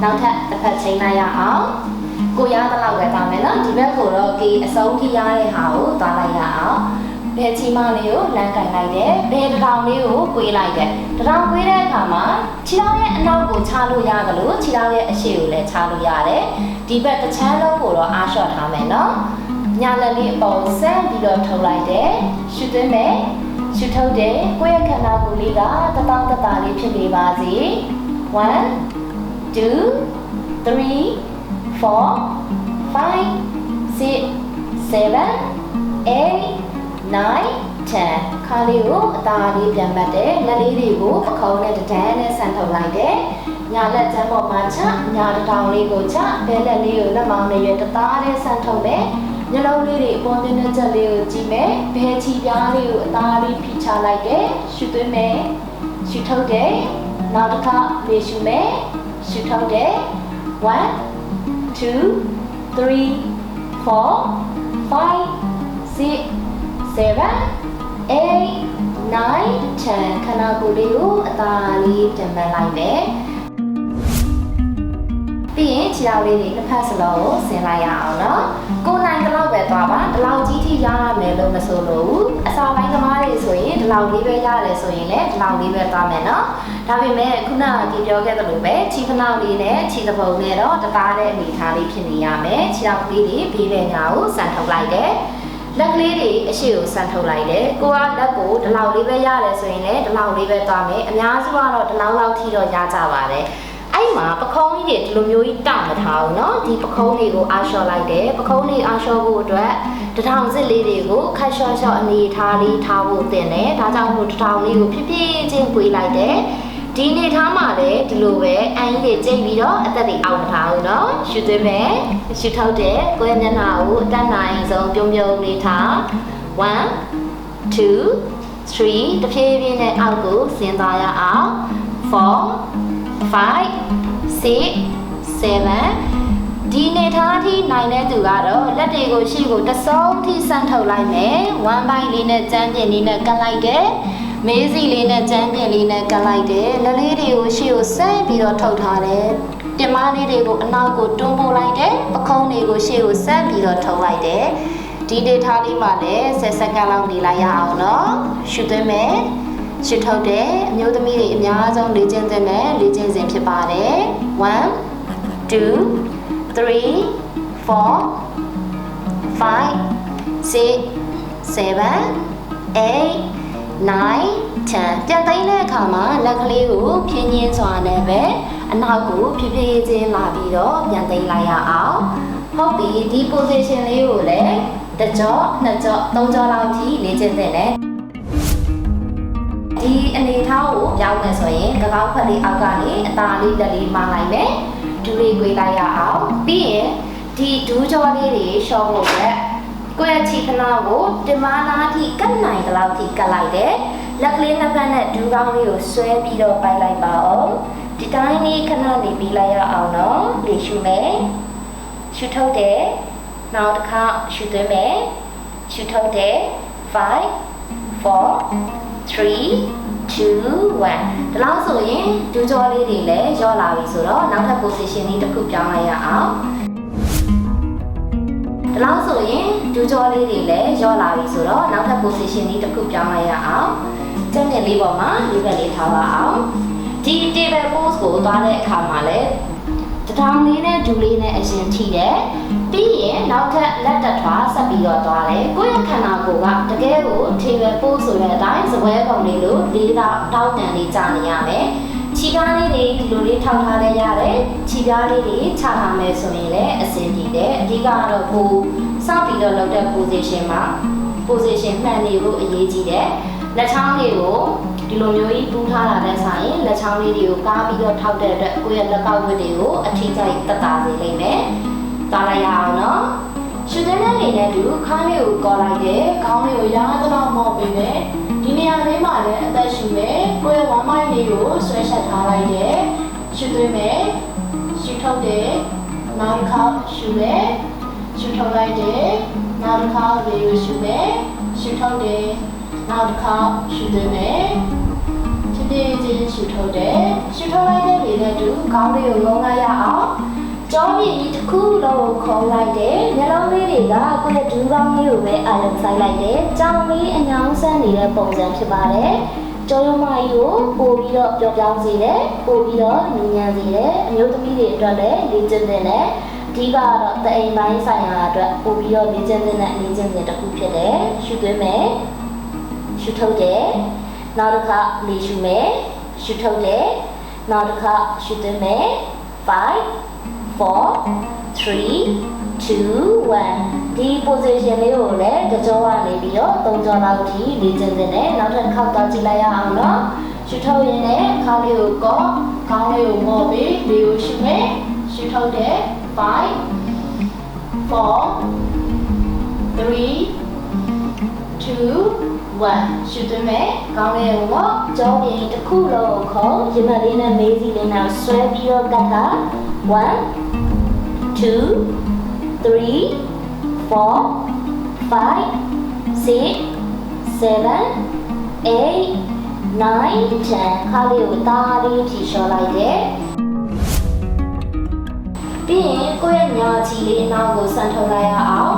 နောက်ထပ်တစ်ဖက်ချိန်လိုက်ရအောင်ကိုရတဲ့လောက်ပဲတောင်းမယ်နော်ဒီဘက်ကိုတော့ကေအစုံထိရတဲ့ဟာကိုသွားလိုက်ရအောင်ဘယ်ချီမလေးကိုလမ်းကင်လိုက်တယ်ဘယ်တောင်လေးကိုကွေးလိုက်တယ်တောင်ကွေးတဲ့အခါမှာခြေထောက်ရဲ့အနောက်ကိုချလို့ရတယ်လို့ခြေထောက်ရဲ့အရှေ့ကိုလည်းချလို့ရတယ်ဒီဘက်တစ်ချမ်းလုံးကိုတော့အားလျှော့ထားမယ်နော်ညာလက်လေးအပေါ်ဆန်းပြီးတော့ထုတ်လိုက်တယ်ရှုသွင်းမယ်ရှုထုတ်တယ်ကိုယ့်ရဲ့ခန္ဓာကိုယ်လေးကတပေါင်းတသားလေးဖြစ်နေပါစေ1 2 3 4 5 6 7 8 9 10ခါလေးကိုအသားလေးပြန်ပတ်တယ်လက်လေးတွေကိုပခုံးနဲ့တဒန်းနဲ့ဆန်ထုတ်လိုက်တယ်ညာလက်ချမ်းပေါ်မှာချညာတောင်လေးကိုချဘဲလက်လေးကိုလက်မောင်းနဲ့ရွယ်တသားနဲ့ဆန်ထုတ်မယ်ညလုံးလေးတွေအပေါ်မျက်နှာချက်လေးကိုကြည့်မယ်ဘဲချီပြားလေးကိုအသားလေးဖိချလိုက်တယ်ရှုသွင်းမယ်ရှုထုတ်တယ်နောက်တစ်ခါလေရှုမယ်ရှုထုတ်တယ်1 2 3 4 5 6 7 8 9 10ခန္ဓာကိုယ်လေးကိုအသာလေးပြန်ပတ်လိုက်မယ်ပြီးရင်ခြေထောက်လေးတွေတစ်ဖက်စလုံးကိုဆင်လိုက်ရအောင်နော်ကိုယ်နိုင်တော့ပဲသွားပါဒီလောက်ကြီးထိရရမယ်လို့မဆိုလို့ဘူးအစာပိုင်းသမားတွေဆိုရင်ဒီလောက်လေးပဲရတယ်ဆိုရင်လည်းဒီလောက်လေးပဲသွားမယ်နော်ဒါပေမဲ့ခုနကဒီပြောခဲ့သလိုပဲခြေခဏလေးနဲ့ခြေသပုံနဲ့တော့တသားတဲ့အနေထားလေးဖြစ်နေရမယ်ခြေထောက်လေးတွေဘေးပဲညာကိုဆန်ထုတ်လိုက်တယ်လက်ကလေးတွေအရှိကိုဆန်ထုတ်လိုက်တယ်ကိုကလက်ကိုဒီလောက်လေးပဲရတယ်ဆိုရင်လည်းဒီလောက်လေးပဲသွားမယ်အများစုကတော့ဒီလောက်ထိတော့ရကြပါတယ်အဲ့မှာပခုံးကြီးတွေဒီလိုမျိုးကြီးတောင့်မထားဘူးเนาะဒီပခုံးလေးကိုအားလျှော့လိုက်တယ်ပခုံးလေးအားလျှော့ဖို့အတွက်တထောင်စစ်လေးတွေကိုခတ်လျှော့လျှော့အနေထားလေးထားဖို့တင်တယ်ဒါကြောင့်မို့တထောင်လေးကိုဖြည်းဖြည်းချင်းပွေးလိုက်တယ်ဒီအနေထားမှာလည်းဒီလိုပဲအန်ကြီးတွေကျိတ်ပြီးတော့အသက်တွေအောက်မထားဘူးเนาะရှုသွင်းမယ်ရှုထုတ်တယ်ကိုယ့်ရဲ့မျက်နှာကိုအတတ်နိုင်ဆုံးပြုံးပြုံးလေးထား1 2 3တဖြည်းဖြည်းနဲ့အောက်ကိုဆင်းသွားရအောင်4 5 6 7ဒီနေထားထိနိုင်တဲ့သူကတော့လက်တွေကိုရှေ့ကိုတစုံထိဆန့်ထုတ်လိုက်မယ်1ပိုင်းလေးနဲ့ကြမ်းပြင်လေးနဲ့ကပ်လိုက်တယ်မေးစီလေးနဲ့ကြမ်းပြင်လေးနဲ့ကပ်လိုက်တယ်လက်လေးတွေကိုရှေ့ကိုဆန့်ပြီးတော့ထုတ်ထားတယ်တင်မလေးတွေကိုအနောက်ကိုတွန်းပို့လိုက်တယ်ပခုံးတွေကိုရှေ့ကိုဆန့်ပြီးတော့ထုတ်လိုက်တယ်ဒီနေထားလေးမှာလည်း10စက္ကန့်လောက်နေလိုက်ရအောင်နော်ရှုသွင်းမယ်ရှုထုတ်တယ်အမျိုးသမီးတွေအများဆုံးလေ့ကျင့်သင့်တဲ့လေ့ကျင့်စဉ်ဖြစ်ပါတယ်1 2 3 4 5 6 7 8 9 10ပြန်သိမ်းတဲ့အခါမှာလက်ကလေးကိုဖြင်းချင်းစွာနဲ့ပဲအနောက်ကိုဖြည်းဖြည်းချင်းလာပြီးတော့ပြန်သိမ်းလိုက်ရအောင်ဟုတ်ပြီဒီ position လေးကိုလည်းတစ်ကြော့နှစ်ကြော့သုံးကြော့လောက်ထိလေ့ကျင့်သင့်တယ်ဒီအနေထားကိုပြောင်းမယ်ဆိုရင်ကကောက်ဖက်လေးအောက်ကနေအသားလေးလက်လေးမှလိုက်မယ်ဒူးလေးကွေးလိုက်ရအောင်ပြီးရင်ဒီဒူးကြောလေးတွေရှော့ဖို့အတွက်ကိုယ့်ရဲ့ခြေခဏကိုတင်မနာထိကတ်နိုင်တဲ့လောက်ထိကတ်လိုက်တယ်လက်ကလေးနှစ်ဖက်နဲ့ဒူးကောင်းလေးကိုဆွဲပြီးတော့ပိုက်လိုက်ပါအောင်ဒီတိုင်းလေးခဏနေပြီးလိုက်ရအောင်နော်လေရှုမယ်ရှုထုတ်တယ်နောက်တစ်ခါရှုသွင်းမယ်ရှုထုတ်တယ်5 4 3 2 1ဒီလောက်ဆိုရင်ဒူးကြောလေးတွေလည်းရောလာပြီဆိုတော့နောက်ထပ် position လေးတစ်ခုပြောင်းလိုက်ရအောင်ဒီလောက်ဆိုရင်ဒူးကြောလေးတွေလည်းရောလာပြီဆိုတော့နောက်ထပ် position လေးတစ်ခုပြောင်းလိုက်ရအောင်ကျက်မြက်လေးပေါ်မှာလေးဘက်လေးထားပါအောင်ဒီ table pose ကိုသွားတဲ့အခါမှာလည်းတထောင်လေးနဲ့ဒူးလေးနဲ့အရင်ထိတယ်ပြီးရင်နောက်ထပ်လက်တက်ထွားဆက်ပြီးတော့သွားတယ်ကိုယ့်ရဲ့ခန္ဓာကိုယ်ကတကယ်ကို table pose ဆိုတဲ့အတိုင်းစပွဲပုံလေးလိုလေးတောက်တန်လေးကြာနေရမယ်ခြေကားလေးတွေဒီလိုလေးထောက်ထားလဲရတယ်ခြေကားလေးတွေချထားမယ်ဆိုရင်လည်းအဆင်ပြေတယ်အဓိကတော့ကိုစောက်ပြီးတော့လုပ်တဲ့ position မှာ position မှန်နေဖို့အရေးကြီးတယ်လက်ချောင်းလေးကိုဒီလိုမျိုးကြီးပူးထားတာနဲ့ဆိုင်လက်ချောင်းလေးတွေကိုကားပြီးတော့ထောက်တဲ့အတွက်ကိုယ့်ရဲ့လက်ကောက်ဝတ်တွေကိုအထိကျတက်တာစေလိမ့်မယ်သွားလိုက်ရအောင်နော်ရှုတဲ့နေနဲ့တူခါးလေးကိုကော်လိုက်တယ်ခေါင်းလေးကိုရာသလောက်မော့ပေးမယ်ဒီနေရာလေးမှာလည်းအသက်ရှူမယ်ကိုယ့်ရဲ့ဝမ်းမိုင်းလေးကိုဆွဲချက်ထားလိုက်တယ်ရှုသွင်းမယ်ရှုထုတ်တယ်နောက်တစ်ခါရှုမယ်ရှုထုတ်လိုက်တယ်နောက်တစ်ခါလေးကိုရှုမယ်ရှုထုတ်တယ်နောက်တစ်ခါရှုသွင်းမယ်ဖြည်း ပြေးချင်းရှုထုတ်တယ်ရှုထုတ်လိုက်တဲ့လေနဲ့တူခေါင်းလေးကိုငုံလိုက်ရအောင်ကြောပြင်ကြီးတစ်ခုလုံးကိုခုံလိုက်တယ်နှလုံးလေးတွေကကိုယ့်ရဲ့ဒူးကောင်းလေးကိုပဲအာရုံစိုက်လိုက်တယ်ကြောင်လေးအညောင်းဆန်းနေတဲ့ပုံစံဖြစ်ပါတယ်ကျော်ရုံမကြီးကိုပို့ပြီးတော့ပျော်ပြောင်းစေတယ်ပို့ပြီးတော့ညဉ့်ညံစေတယ်အမျိုးသမီးတွေအတွက်လည်းလေ့ကျင့်တဲ့နဲ့အဓိကတော့တအိမ်ပိုင်းဆိုင်ရာအတွက်ပို့ပြီးတော့လေ့ကျင့်တဲ့နဲ့လေ့ကျင့်တဲ့တစ်ခုဖြစ်တယ်ရှုသွင်းမယ်ရှုထုတ်တယ်နောက်တစ်ခါလေရှုမယ်ရှုထုတ်တယ်နောက်တစ်ခါရှုသွင်းမယ်5 4 3 2 1ဒီ position လေးကိုလည်းတကြောကနေပြီးတော့၃ကြောလောက်ထိလေ့ကျင့်တဲ့နောက်ထပ်တစ်ခေါက်တော့ကြည့်လိုက်ရအောင်နော်ရှုထုတ်ရင်းနဲ့ခါလေးကိုကောခေါင်းလေးကိုငေါ်ပြီးလေကိုရှုမယ်ရှုထုတ်တယ်5 4 3 2 1ရှုသွင်းမယ်ခေါင်းလေးကိုကြောပြင်တစ်ခုလုံးကိုခေါ်ရင်မလေးနဲ့မေးစီလေးနဲ့ဆွဲပြီးတော့ကတ်တာ1 2 3 4 5 6 7 8 9 10ခါလေးကိုတားလေးထိလျှော်လိုက်တယ်ပြီးရင်ကိုယ့်ရဲ့ညာချီလေးနောက်ကိုဆန်ထုတ်လိုက်ရအောင်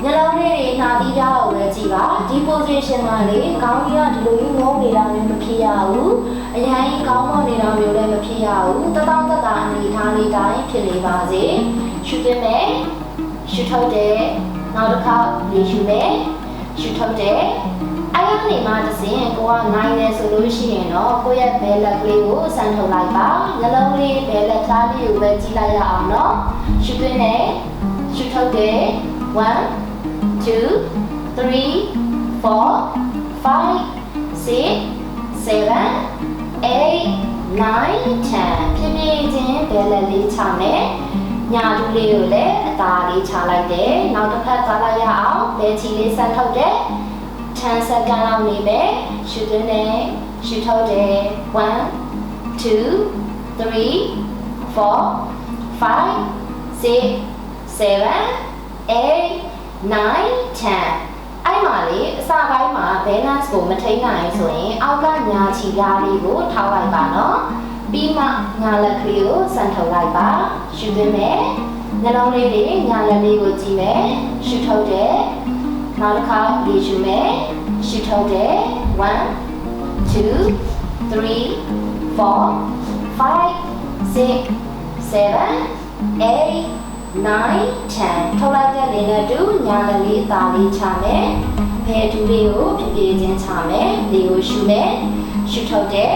ညလုံးလေးတွေနှာသီးပြားကိုပဲကြည့်ပါဒီ position မှာလေခေါင်းကြီးကဒီလိုမျိုးငုံနေတာမျိုးမဖြစ်ရဘူးအရင်ကြီးခေါင်းမော့နေတာမျိုးလည်းမဖြစ်ရဘူးတတောင့်တတာအနေထားလေးတိုင်းဖြစ်နေပါစေရှုသွင်းမယ်ရှုထုတ်တယ်နောက်တစ်ခါလေရှုမယ်ရှုထုတ်တယ်အဲ့ဒီနေမှာတစ်စင်ကိုကနိုင်တယ်ဆိုလို့ရှိရင်တော့ကိုယ့်ရဲ့ဘဲလက်ကလေးကိုဆန်ထုတ်လိုက်ပါနှလုံးလေးဘဲလက်သားလေးကိုပဲကြည့်လိုက်ရအောင်နော်ရှုသွင်းတယ်ရှုထုတ်တယ်1 2 3 4 5 6 7 8 9 10ဖြည်းဖြည်းချင်းဘဲလက်လေးချမယ်ညာတူလေးကိုလည်းအသာလေးချလိုက်တယ်နောက်တစ်ဖက်သွားလိုက်ရအောင်ဘဲချီလေးဆန်ထုတ်တယ်10 second လောက်နေမယ်ရှုသွင်းတယ်ရှုထုတ်တယ်1 2 3 4 5 6 7 8 9 10အဲ့မှာလေအစပိုင်းမှာ balance ကိုမထိန်းနိုင်ဆိုရင်အောက်ကညာချီကားလေးကိုထောက်လိုက်ပါနော်ပြီးမှညာလက်ကလေးကိုဆန်ထုတ်လိုက်ပါရှုသွင်းမယ်နှလုံးလေးတွေညာလက်လေးကိုကြည့်မယ်ရှုထုတ်တယ်နောက်တစ်ခါလေရှုမယ်ရှုထုတ်တယ်1 2 3 4 5 6 7 8 9 10ထုတ်လိုက်တဲ့လေနဲ့တူညာလက်လေးအသာလေးချမယ်ဘယ်တူလေးကိုဖြည်းဖြည်းချင်းချမယ်လေကိုရှုမယ်ရှုထုတ်တယ်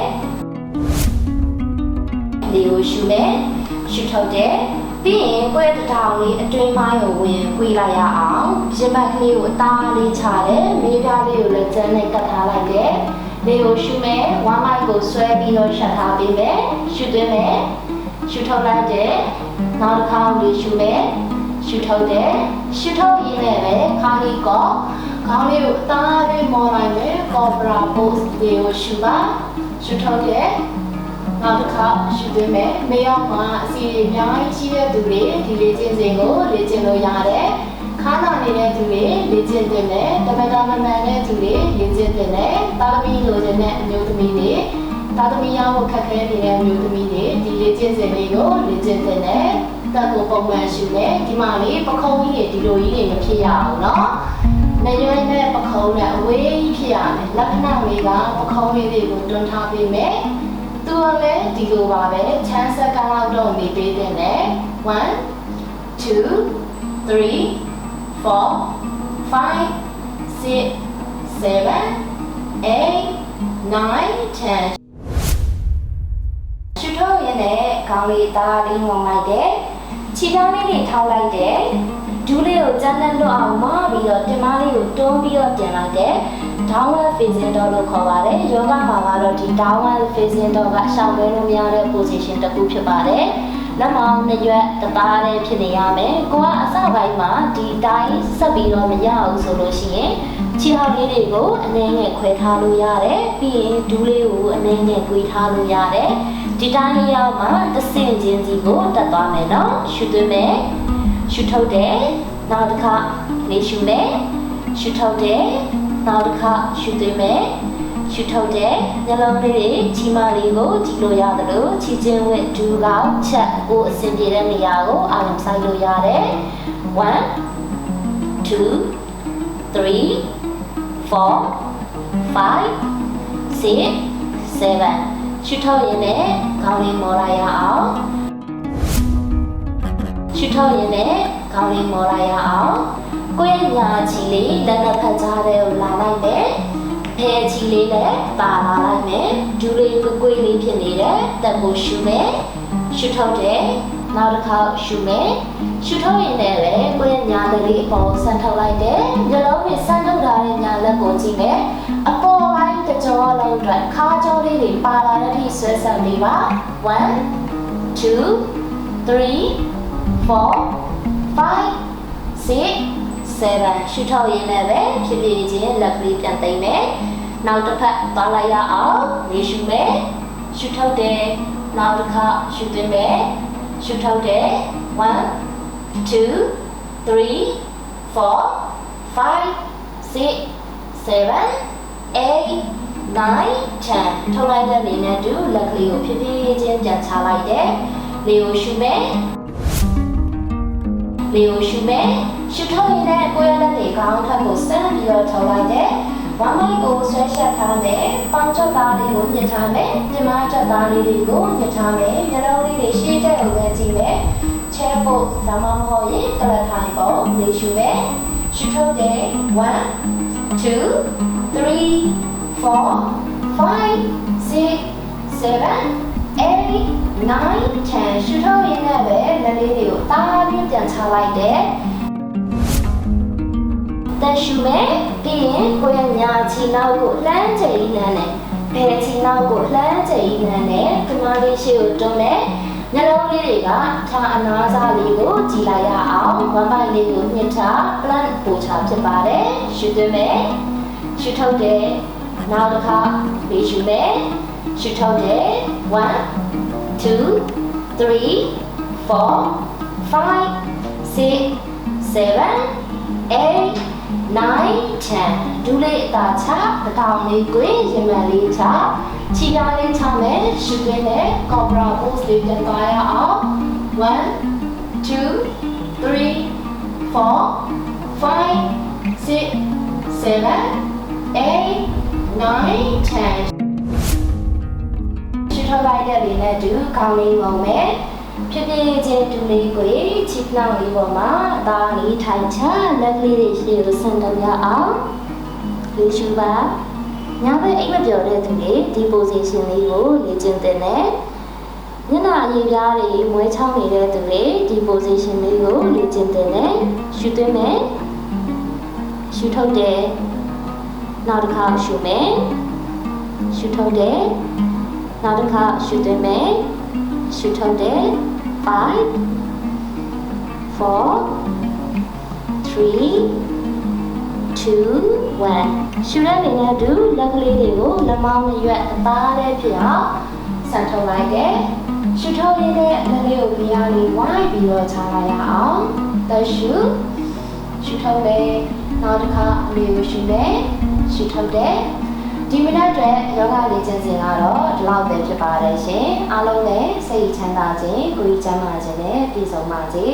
လေကိုရှုမယ်ရှုထုတ်တယ်ပြီးရင်ကိုယ့်ရဲ့တောင်လေးအတွင်းပိုင်းကိုဝင်ဝေးလိုက်ရအောင်ရင်ဘတ်ကလေးကိုအသားလေးချတယ်မေးပြားလေးကိုလည်းကျန်းနဲ့ကတ်ထားလိုက်တယ်လေကိုရှုမယ်ဝမ်းမိုက်ကိုဆွဲပြီးတော့ရှက်ထားပေးမယ်ရှုသွင်းမယ်ရှုထုတ်လိုက်တယ်နောက်တစ်ခါလေးရှုမယ်ရှုထုတ်တယ်ရှုထုတ်ရင်းနဲ့ပဲခါလေးကောခေါင်းလေးကိုအသားလေးမော်လိုက်မယ် cobra pose လေးကိုရှုပါရှုထုတ်တယ်နောက်တစ်ခါရှုသွင်းမယ်မရောက်မှာအစီအများကြီးရှိတဲ့သူတွေဒီလေ့ကျင့်စဉ်ကိုလေ့ကျင့်လို့ရတယ်ခါနာနေတဲ့သူတွေလေ့ကျင့်တင်တယ်တမန်တော်မမှန်တဲ့သူတွေလေ့ကျင့်တင်တယ်သာသမီလိုချင်တဲ့အမျိုးသမီးတွေသာသမီရဖို့ခက်ခဲနေတဲ့အမျိုးသမီးတွေဒီလေ့ကျင့်စဉ်လေးကိုလေ့ကျင့်တင်တယ်တက်ကိုပုံမှန်ရှုတယ်ဒီမှာလေပခုံးကြီးတွေဒီလိုကြီးတွေမဖြစ်ရအောင်နော်နေရွယ်နဲ့ပခုံးနဲ့အဝေးကြီးဖြစ်ရမယ်လက္ခဏာလေးကပခုံးလေးတွေကိုတွန်းထားပေးမယ်သူကလည်းဒီလိုပါပဲ10 second လောက်တော့နေပေးတဲ့နဲ့1 2 3 4 5 6 7 8 9 10ရှုထုတ်ရင်းနဲ့ခေါင်းလေးသားလေးငုံလိုက်တယ်ခြေထောက်လေးတွေထောက်လိုက်တယ်ဒူးလေးကိုကျန်းတန်းလွတ်အောင်မပြီးတော့တင်မလေးကိုတွန်းပြီးတော့တင်လိုက်တယ်downward facing dog လို့ခေါ်ပါတယ်ယောဂမှာကတော့ဒီ downward facing dog ကရှောင်လွှဲလို့မရတဲ့ position တစ်ခုဖြစ်ပါတယ်လက်မောင်းနှစ်ရွက်တသားလေးဖြစ်နေရမယ်ကိုကအစပိုင်းမှာဒီတိုင်းဆက်ပြီးတော့မရအောင်ဆိုလို့ရှိရင်ခြေထောက်လေးတွေကိုအနည်းငယ်ခွဲထားလို့ရတယ်ပြီးရင်ဒူးလေးကိုအနည်းငယ်ကွေးထားလို့ရတယ်ဒီတိုင်းလေးရောက်မှတစ်ဆင့်ချင်းစီကိုတက်သွားမယ်နော်ရှုသွင်းမယ်ရှုထုတ်တယ်နောက်တစ်ခါလေးရှုမယ်ရှုထုတ်တယ် နောက်တစ်ခါရှုသွင်းမယ်ရှုထုတ်တယ်ညလုံးလေးတွေချီမလေးကိုကြည့်လို့ရတယ်လို့ချီချင်းဝက်ဒူးကောက်ချက်ကိုအဆင်ပြေတဲ့နေရာကိုအာရုံစိုက်လို့ရတယ်1 2 3 4 5 6 7ရှုထုတ်ရင်လည်းခေါင်းလေးမော်လိုက်ရအောင်ရှုထုတ်ရင်လည်းခေါင်းလေးမော်လိုက်ရအောင်ကိုယ့်ရဲ့ညာချီလေးလက်နဲ့ဖက်ကြားတဲ့ကိုလာလိုက်တယ်ဖဲချီလေးလည်းပါလာလိုက်မယ်ဒူးလေးကွေးလေးဖြစ်နေတဲ့တက်ကိုရှုမယ်ရှုထုတ်တယ်နောက်တစ်ခါရှုမယ်ရှုထုတ်ရင်လည်းကိုယ့်ရဲ့ညာလက်လေးအပေါ်ဆန်ထုတ်လိုက်တယ်ညလုံးနဲ့ဆန်ထုတ်ထားတဲ့ညာလက်ကိုကြည့်မယ်အပေါ်ပိုင်းတကြောလုံးအတွက်ခါကြောလေးတွေပါလာတဲ့အထိဆွဲဆန်ပေးပါ1 2 3 4 5 6 7ရှုထုတ်ရင်လည်းပဲဖြည်းဖြည်းချင်းလက်ကလေးပြန်သိမ့်မယ်နောက်တစ်ဖက်သွားလိုက်ရအောင်ရေရှုမယ်ရှုထုတ်တယ်နောက်တစ်ခါရှုသွင်းမယ်ရှုထုတ်တယ်1 2 3 4 5 6 7 8 9 10ထုတ်လိုက်တဲ့အနေနဲ့တူလက်ကလေးကိုဖြည်းဖြည်းချင်းပြန်ချလိုက်တယ်လေကိုရှုမယ်လေကိုရှုမယ်ရှုထုတ်ရင်လည်းကိုယ်ရတဲ့နေကောင်းထပ်ကိုစမ်းပြီးတော့ထုတ်လိုက်တယ်ဝမ်းမိုက်ကိုဆွဲရှက်ထားမယ်ပေါင်ချက်သားလေးကိုညှစ်ထားမယ်ပြင်မချက်သားလေးတွေကိုညှစ်ထားမယ်မျက်လုံးလေးတွေရှေ့တက်အောင်ပဲကြည့်မယ်ချဲဖို့ဒါမှမဟုတ်ရင်ကလထိုင်ဖို့လေရှုမယ်ရှုထုတ်တယ်1 2 3 4 5 6 7 8 9 10ရှုထုတ်ရင်လည်းပဲလက်လေးတွေကိုတားပြီးပြန်ချလိုက်တယ်တက်ရှုမယ်ပြီးရင်ကိုယ့်ရဲ့ညာခြေနောက်ကိုလှမ်းချေးနှမ်းတယ်ဘယ်ခြေနောက်ကိုလှမ်းချေးနှမ်းတယ်ခမလေးရှေ့ကိုတွန်းတယ်ညလုံးလေးတွေကထားအနားစားလေးကိုကြည်လိုက်ရအောင်ဝမ်းပိုက်လေးကိုညှစ်ထားပလန့်ပို့ချဖြစ်ပါတယ်ရှုသွင်းမယ်ရှုထုတ်တယ်နောက်တစ်ခါပြီးရှုမယ်ရှုထုတ်တယ်1 2 3 4 5 6 7 8 9 10ဒူးလေးအသာချတထောင်လေးကိုရင်မလေးချခြေကားလေးချမယ်ရှုသွင်းတယ်ကော်ဘရာပို့စ်လေးပြန်သွားရအောင်1 2 3 4 5 6 7 8 9 10ရှုထုတ်လိုက်တဲ့လေးနဲ့တူခေါင်းလေးငုံမယ်ဖြည်းဖြည်းချင်းဒူးလေးကိုခြေနှောက်လေးပေါ်မှာအသားလေးထိုင်ချလက်ကလေးတွေရှေ့ကိုဆန်တက်ရအောင်လေရှုပါညဘက်အိမ်မပြောတဲ့သူတွေဒီ position လေးကိုလေ့ကျင့်သင့်တယ်ညနာအရေးပြားတွေမွေးချောင်းနေတဲ့သူတွေဒီ position လေးကိုလေ့ကျင့်သင့်တယ်ရှုသွင်းမယ်ရှုထုတ်တယ်နောက်တစ်ခါရှုမယ်ရှုထုတ်တယ်နောက်တစ်ခါရှုသွင်းမယ်ရှုထုတ်တယ်5 4 3 2 1ရှုတဲ့နေနဲ့တူလက်ကလေးတွေကိုလက်မောင်းနဲ့ရွက်အသားလေးဖြစ်အောင်ဆန်ထုတ်လိုက်တယ်ရှုထုတ်ရင်းနဲ့လက်လေးကိုပြားလေးဝိုင်းပြီးတော့ချလိုက်ရအောင်သက်ရှုထုတ်တယ်နောက်တစ်ခါအလေးကိုရှုမယ်ရှုထုတ်တယ်ဒီမိနစ်အတွက်ယောဂလေ့ကျင့်စဉ်ကတော့ဒီလောက်ပဲဖြစ်ပါတယ်ရှင်အားလုံးလည်းစိတ်ချမ်းသာခြင်းကိုယ်ကျန်းမာခြင်းနဲ့ပြည့်စုံပါစေ